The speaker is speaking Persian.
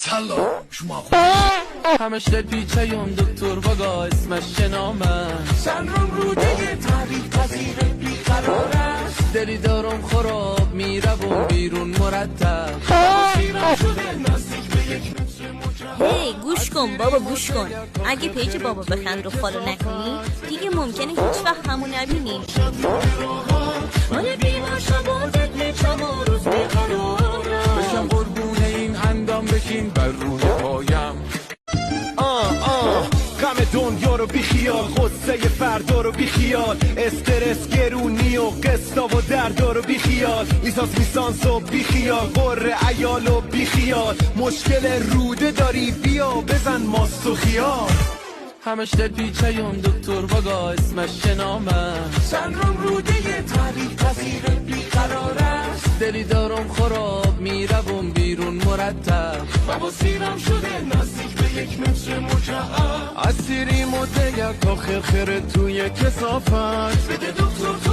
سلام شما خوب همش دل پیچه یم دکتر بگا اسمش شنامه سندروم روده تعریف پذیر بیقرار است دلی دارم خراب میرم بیرون مرتب سیرم شده نزدیک به یک متر مجرد هی گوش کن بابا گوش کن. اگه پیج بابا بخند رو فالو نکنی دیگه ممکنه هیچ وقت همون نبینی. من بیمار شبادت میچم و روز بیقرارم بشم قربونه این اندام بشین بر روی پایم غم دنیا رو بیخیال، غصه فردا رو بیخیال، استرس گرونی و قسطا و دردا رو بیخیال، لیسانس و بیخیال، قره عیال و بیخیال، مشکل روده داری بیا بزن ماست و خیال. همش دل پیچه یم دکتر بگا اسمش شنامه سندروم روده تعریف پذیر بیقرار است دلی دارم خراب میرم بیرون مرتب بابا سیرم شده نزدیک به یک متر مجرد اسیریم و دگر تا خرخره توی کسافت بده دکتر